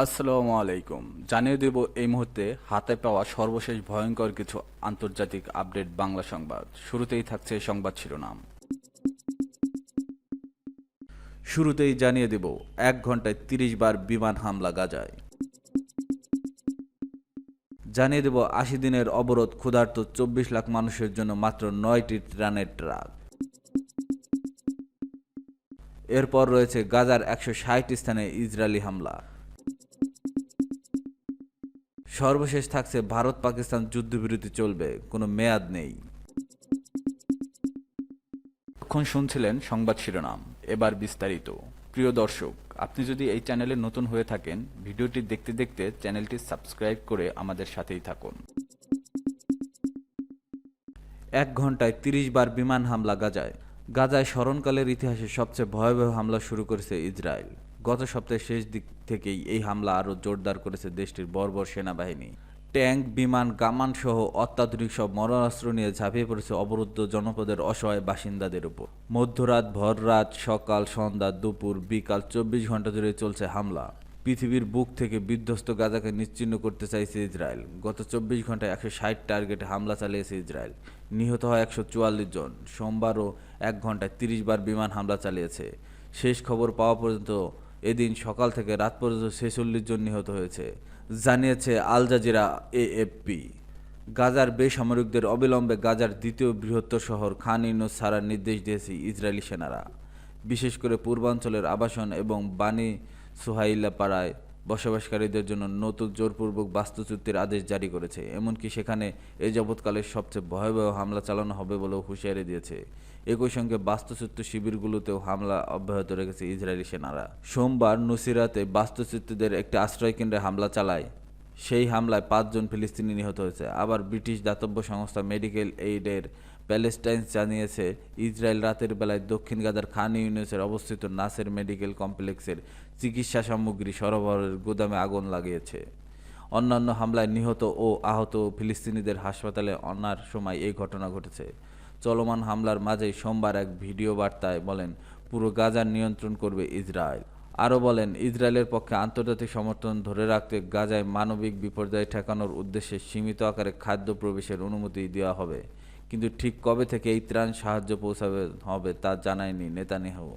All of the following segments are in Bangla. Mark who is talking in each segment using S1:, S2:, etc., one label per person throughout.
S1: আসসালামু আলাইকুম। জানিয়ে দেব এই মুহূর্তে হাতে পাওয়া সর্বশেষ ভয়ঙ্কর কিছু আন্তর্জাতিক আপডেট বাংলা সংবাদ। শুরুতেই থাকছে সংবাদ শিরোনাম। শুরুতেই জানিয়ে দেব 1 ঘন্টায় 30 বার বিমান হামলা গাজায়। জানিয়ে দেব 80 দিনের অবরোধ ক্ষুধার্ত 24 লাখ মানুষের জন্য মাত্র 9টি ত্রাণের ট্রাক। এরপর রয়েছে গাজার 160 স্থানে ইসরায়েলি হামলা। সর্বশেষ থাকছে ভারত পাকিস্তান যুদ্ধবিরতি চলবে, কোনো মেয়াদ নেই। এখন শুনছিলেন সংবাদ শিরোনাম, এবার বিস্তারিত। প্রিয় দর্শক, আপনি যদি এই চ্যানেলে নতুন হয়ে থাকেন, ভিডিওটি দেখতে দেখতে চ্যানেলটি সাবস্ক্রাইব করে আমাদের সাথেই থাকুন। 1 ঘন্টায় 30 বার বিমান হামলা গাজায়। গাজায় স্মরণকালের ইতিহাসে সবচেয়ে ভয়াবহ হামলা শুরু করেছে ইসরায়েল। গত সপ্তাহের শেষ দিক থেকেই এই হামলা আরও জোরদার করেছে দেশটির বর্বর সেনাবাহিনী। ট্যাঙ্ক, বিমান, কামান সহ অত্যাধুনিক সব মরণাস্ত্র নিয়ে ঝাঁপিয়ে পড়েছে অবরুদ্ধ জনপদের অসহায় বাসিন্দাদের উপর। মধ্যরাত, ভররাত, সকাল, সন্ধ্যা, দুপুর, বিকাল 24 ঘন্টা ধরে চলছে হামলা। পৃথিবীর বুক থেকে বিধ্বস্ত গাজাকে নিশ্চিহ্ন করতে চাইছে ইসরায়েল। গত 24 ঘন্টায় 160 টার্গেটে হামলা চালিয়েছে ইসরায়েল। নিহত হয় 144 জন। সোমবারও 1 ঘন্টায় 30 বার বিমান হামলা চালিয়েছে। শেষ খবর পাওয়া পর্যন্ত এদিন সকাল থেকে রাত পর্যন্ত 46 জন নিহত হয়েছে, জানিয়েছে আল জাজিরা এএফপি। গাজার বেসামরিকদের অবিলম্বে গাজার দ্বিতীয় বৃহত্তর শহর খান ইউনুস ছাড়ার নির্দেশ দিয়েছে ইসরায়েলি সেনারা। বিশেষ করে পূর্বাঞ্চলের আবাসন এবং বানি সুহাইলা পাড়ায় বসবাসকারীদের জন্য নতুন জোরপূর্বক বাস্তুচ্যুতির আদেশ জারি করেছে। এমনকি সেখানে এ যাবৎকালের সবচেয়ে ভয়াবহ হামলা চালানো হবে বলেও হুঁশিয়ারি দিয়েছে। একই সঙ্গে বাস্তুচ্যুত শিবিরগুলোতেও হামলা অব্যাহত রেখেছে ইসরায়েলি সেনারা। সোমবার নুসিরাতে বাস্তুচ্যুতদের একটি আশ্রয়কেন্দ্রে হামলা চালায়। সেই হামলায় 5 জন ফিলিস্তিনি নিহত হয়েছে। আবার ব্রিটিশ দাতব্য সংস্থা মেডিকেল এইডের প্যালেস্টাইন জানিয়েছে, ইসরায়েল রাতের বেলায় দক্ষিণ গাজার খান ইউনিসের অবস্থিত নাসের মেডিকেল কমপ্লেক্সের চিকিৎসা সামগ্রী সরবরাহের গুদামে আগুন লাগিয়েছে। অন্যান্য হামলায় নিহত ও আহত ফিলিস্তিনিদের হাসপাতালে আনার সময় এই ঘটনা ঘটেছে। চলমান হামলার মাঝেই সোমবার এক ভিডিও বার্তায় বলেন, পুরো গাজার নিয়ন্ত্রণ করবে ইসরায়েল। আরও বলেন, ইসরায়েলের পক্ষে আন্তর্জাতিক সমর্থন ধরে রাখতে গাজায় মানবিক বিপর্যয় ঠেকানোর উদ্দেশ্যে সীমিত আকারে খাদ্য প্রবেশের অনুমতি দেওয়া হবে, কিন্তু ঠিক কবে থেকে এই ত্রাণ সাহায্য পৌঁছাবে হবে তা জানায়নি নেতানিয়াহু।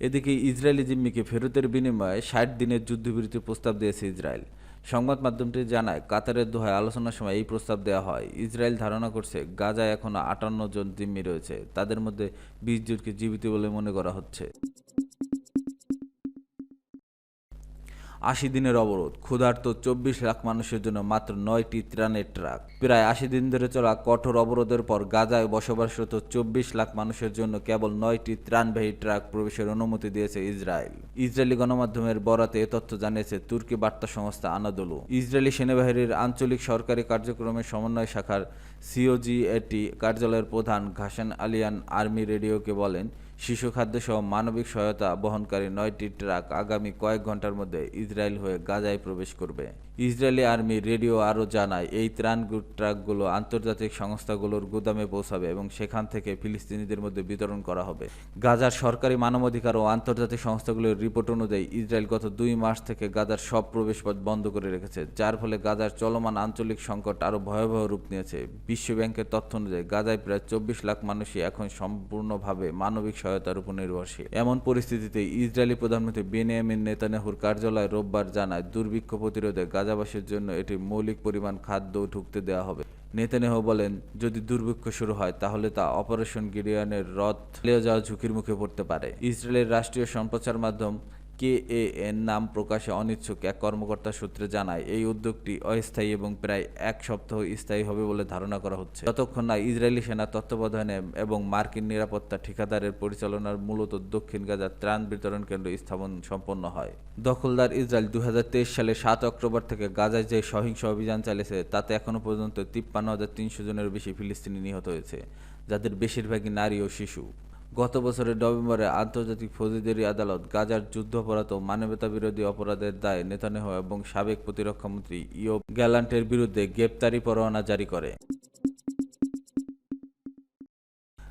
S1: এদিকে ইসরায়েলি জিম্মিকে ফেরতের বিনিময়ে 60 দিনের যুদ্ধবিরতির প্রস্তাব দিয়েছে ইসরায়েল। সংবাদ মাধ্যমটি জানায়, কাতারের দোহায় আলোচনার সময় এই প্রস্তাব দেওয়া হয়। ইসরায়েল ধারণা করছে গাজায় এখনও 58 জন জিম্মি রয়েছে, তাদের মধ্যে 20 জনকে জীবিত বলে মনে করা হচ্ছে। 80 দিনের অবরোধ ক্ষুধার্ত 24 লাখ মানুষের জন্য মাত্র 9টি ত্রাণের ট্রাক। প্রায় 80 দিন ধরে চলা কঠোর অবরোধের পর গাজায় বসবাসরত 24 লাখ মানুষের জন্য কেবল 9টি ত্রাণবাহী ট্রাক প্রবেশের অনুমতি দিয়েছে ইসরায়েল। ইসরায়েলি গণমাধ্যমের বরাতে এ তথ্য জানিয়েছে তুর্কি বার্তা সংস্থা আনাদোলু। ইসরায়েলি সেনাবাহিনীর আঞ্চলিক সরকারি কার্যক্রমের সমন্বয় শাখার সিওজিএটি কার্যালয়ের প্রধান ঘাসান আলিয়ান আর্মি রেডিওকে বলেন, শিশু খাদ্যসহ মানবিক সহায়তা বহনকারী 9টি ট্রাক আগামী কয়েক ঘন্টার মধ্যে ইসরায়েল হয়ে গাজায় প্রবেশ করবে। ইসরায়েলি আর্মি রেডিও আরও জানায়, এই ত্রাণ ট্রাকগুলো আন্তর্জাতিক সংস্থাগুলোর গুদামে পৌঁছাবে এবং সেখান থেকে ফিলিস্তিনিদের মধ্যে বিতরণ করা হবে। গাজার সরকারি মানবাধিকার ও আন্তর্জাতিক সংস্থাগুলোর রিপোর্ট অনুযায়ী ইসরায়েল গত 2 মাস থেকে গাজার সব প্রবেশপথ বন্ধ করে রেখেছে, যার ফলে গাজার চলমান আঞ্চলিক সংকট আরও ভয়াবহ রূপ নিয়েছে। বিশ্বব্যাংকের তথ্য অনুযায়ী গাজায় প্রায় 24 লাখ মানুষই এখন সম্পূর্ণভাবে মানবিক সহায়তার উপর নির্ভরশীল। এমন পরিস্থিতিতে ইসরায়েলি প্রধানমন্ত্রী বেনিয়ামিন নেতানিয়াহুর কার্যালয় রোববার জানায়, দুর্ভিক্ষ প্রতিরোধে গাজাবাসীর জন্য এটি মৌলিক পরিমাণ খাদ্য ঢুকতে দেওয়া হবে। নেতানিয়াহু বলেন, যদি দুর্ভিক্ষ শুরু হয় তাহলে তা অপারেশন গিডিয়নের রথ চালিয়ে যাওয়ার ঝুঁকির মুখে পড়তে পারে। ইসরায়েলের রাষ্ট্রীয় সম্প্রচার মাধ্যম কেএএন নাম প্রকাশে অনিচ্ছুক এক কর্মকর্তা সূত্রে জানায়, এই উদ্যোগটি অস্থায়ী এবং প্রায় 1 সপ্তাহ স্থায়ী হবে বলে ধারণা করা হচ্ছে, যতক্ষণ না ইসরায়েলি সেনা তত্ত্বাবধানে এবং মার্কিন নিরাপত্তা ঠিকাদারের পরিচালনার মূলত দক্ষিণ গাজার ত্রাণ বিতরণ কেন্দ্র স্থাপন সম্পন্ন হয়। দখলদার ইসরায়েল 2023 সালের 7 অক্টোবর থেকে গাজায় যে সহিংস অভিযান চালিয়েছে তাতে এখনও পর্যন্ত 53,300 জনের বেশি ফিলিস্তিনি নিহত হয়েছে, যাদের বেশিরভাগই নারী ও শিশু। গত বছরের নভেম্বরে আন্তর্জাতিক ফৌজদারি আদালত গাজার যুদ্ধাপরাধ ও মানবতাবিরোধী অপরাধের দায়ে নেতানিয়াহু এবং সাবেক প্রতিরক্ষামন্ত্রী ইয়োব গ্যালান্টের বিরুদ্ধে গ্রেপ্তারি পরোয়ানা জারি করে।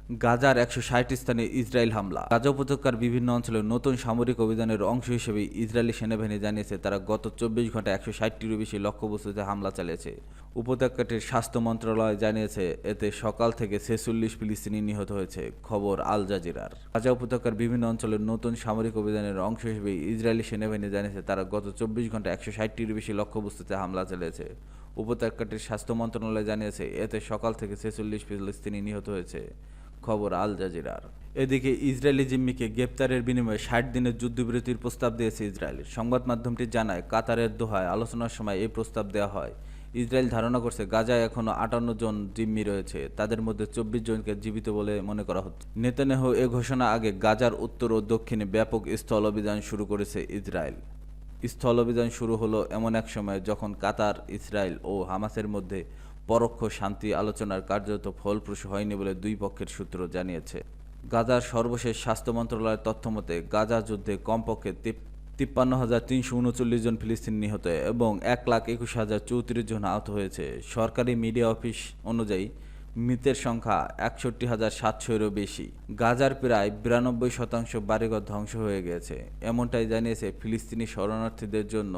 S1: গাজার ১৬০ স্থানে ইসরায়েল হামলা। গাজা উপত্যকার বিভিন্ন অঞ্চলে নতুন সামরিক অভিযানের অংশ হিসেবে ইসরায়েলি সেনাবাহিনী জানিয়েছে তারা গত ২৪ ঘন্টায় ১৬০টিরও বেশি লক্ষ্যবস্তুতে হামলা চালিয়েছে। উপত্যকাটির স্বাস্থ্য মন্ত্রণালয় জানিয়েছে এতে সকাল থেকে ৪৬ ফিলিস্তিনি নিহত হয়েছে। খবর আল জাজিরার। গাজা উপত্যকার বিভিন্ন অঞ্চলে নতুন সামরিক অভিযানের অংশ হিসেবে ইসরায়েলি সেনাবাহিনী জানিয়েছে তারা গত ২৪ ঘন্টায় ১৬০টিরও বেশি লক্ষ্যবস্তুতে হামলা চালিয়েছে। উপত্যকাটির স্বাস্থ্য মন্ত্রণালয় জানিয়েছে এতে সকাল থেকে ৪৬ ফিলিস্তিনি নিহত হয়েছে। খবর আল জাজিরার। এদিকে ইসরায়েলি জিম্মিকে গ্রেপ্তারের বিনিময়ে ৬০ দিনের যুদ্ধবিরতির প্রস্তাব দিয়েছে ইসরায়েল। সংবাদ মাধ্যমটি জানায় কাতারের দোহায় আলোচনার সময় এই প্রস্তাব দেওয়া হয়। ইসরায়েল ধারণা করছে গাজায় এখনও ৫৮ জন জিম্মি রয়েছে, তাদের মধ্যে ২৪ জনকে জীবিত বলে মনে করা হচ্ছে। নেতানিয়াহু এ ঘোষণা আগে গাজার উত্তর ও দক্ষিণে ব্যাপক স্থল অভিযান শুরু করেছে ইসরায়েল। স্থল অভিযান শুরু হলো এমন এক সময় যখন কাতার, ইসরায়েল ও হামাসের মধ্যে পরোক্ষ শান্তি আলোচনার কার্যত ফলপ্রসূ হয়নি বলে দুই পক্ষের সূত্র জানিয়েছে। গাজার সর্বশেষ স্বাস্থ্য মন্ত্রণালয়ের তথ্যমতে গাজা যুদ্ধে কমপক্ষে ৫৩,৩৩৯ জন ফিলিস্তিনি নিহত এবং ১,২১,০৩৪ জন আহত হয়েছে। সরকারি মিডিয়া অফিস অনুযায়ী মৃতের সংখ্যা ৬১,৭০০-এরও বেশি। গাজার প্রায় ৯২% বাড়িঘর ধ্বংস হয়ে গেছে, এমনটাই জানিয়েছে ফিলিস্তিনি শরণার্থীদের জন্য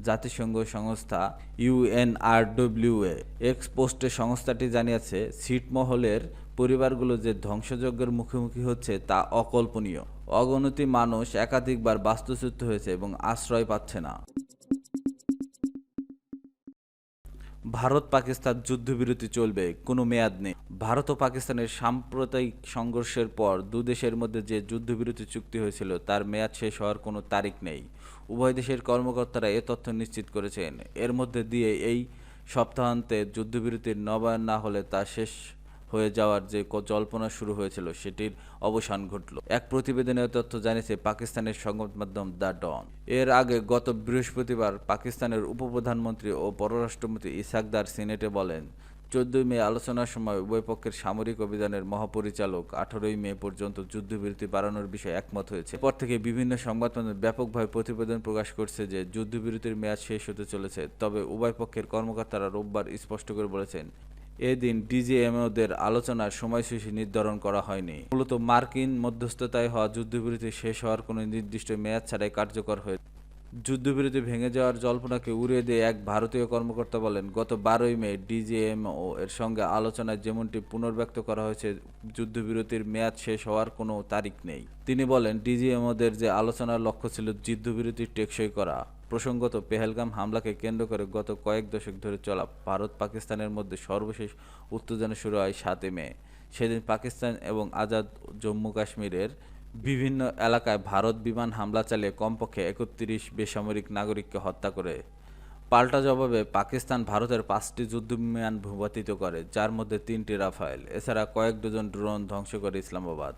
S1: জাতিসংঘ সংস্থা ইউএনআরডব্লিউএ। এক্স পোস্টে সংস্থাটি জানিয়েছে ছিটমহলের পরিবারগুলো যে ধ্বংসযজ্ঞের মুখোমুখি হচ্ছে তা অকল্পনীয়। অগণিত মানুষ একাধিকবার বাস্তুচ্যুত হয়েছে এবং আশ্রয় পাচ্ছে না। ভারত পাকিস্তান যুদ্ধবিরতি চলবে, কোনো মেয়াদ নেই। ভারত ও পাকিস্তানের সাম্প্রতিক সংঘর্ষের পর দুদেশের মধ্যে যে যুদ্ধবিরতি চুক্তি হয়েছিল তার মেয়াদ শেষ হওয়ার কোনো তারিখ নেই। উভয় দেশের কর্মকর্তারা এ তথ্য নিশ্চিত করেছেন। এর মধ্যে দিয়ে এই সপ্তাহান্তে যুদ্ধবিরতির নবায়ন না হলে তা শেষ হয়ে যাওয়ার যে জল্পনা শুরু হয়েছিল সেটির অবসান ঘটল। এক প্রতিবেদনে তথ্য জানিয়েছে পাকিস্তানের সংবাদ মাধ্যম দ্য ডন। এর আগে গত বৃহস্পতিবার পাকিস্তানের উপপ্রধানমন্ত্রী ও পররাষ্ট্রমন্ত্রী ইসহাক দার সিনেটে বলেন, ১৪ মে আলোচনার সময় উভয় পক্ষের সামরিক অভিযানের মহাপরিচালক ১৮ মে পর্যন্ত যুদ্ধবিরতি বাড়ানোর বিষয়ে একমত হয়েছে। এরপর থেকে বিভিন্ন সংবাদমাধ্যম ব্যাপকভাবে প্রতিবেদন প্রকাশ করছে যে যুদ্ধবিরতির মেয়াদ শেষ হতে চলেছে। তবে উভয় পক্ষের কর্মকর্তারা রোববার স্পষ্ট করে বলেছেন এদিন ডিজিএমওদের আলোচনার সময়সূচি নির্ধারণ করা হয়নি। মূলত মার্কিন মধ্যস্থতায় হওয়া যুদ্ধবিরতি শেষ হওয়ার কোনো নির্দিষ্ট মেয়াদ ছাড়াই কার্যকর হয়েছে। যুদ্ধবিরতি ভেঙে যাওয়ার জল্পনাকে উড়িয়ে দিয়ে এক ভারতীয় কর্মকর্তা বলেন, গত ১২ মে ডিজিএমও এর সঙ্গে আলোচনায় যেমনটি পুনর্ব্যক্ত করা হয়েছে যুদ্ধবিরতির মেয়াদ শেষ হওয়ার কোনো তারিখ নেই। তিনি বলেন, ডিজিএমওদের যে আলোচনার লক্ষ্য ছিল যুদ্ধবিরতি টেকসই করা। প্রসঙ্গত, পেহেলগাম হামলাকে কেন্দ্র করে গত কয়েক দশক ধরে চলা ভারত পাকিস্তানের মধ্যে সর্বশেষ উত্তেজনা শুরু হয় ৭ মে। সেদিন পাকিস্তান এবং আজাদ জম্মু কাশ্মীরের বিভিন্ন এলাকায় ভারত বিমান হামলা চালিয়ে কমপক্ষে ৩১ বেসামরিক নাগরিককে হত্যা করে। পাল্টা জবাবে পাকিস্তান ভারতের ৫টি যুদ্ধবিমান ভূপাতিত করে, যার মধ্যে ৩টি রাফায়েল। এছাড়া কয়েক ডজন ড্রোন ধ্বংস করে ইসলামাবাদ।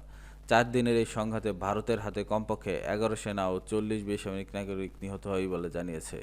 S1: ৪ দিনের এই সংঘাতে ভারতের হাতে কমপক্ষে ১১ সেনা ও ৪০ বেসামরিক নাগরিক নিহত হয় বলে জানিয়েছে।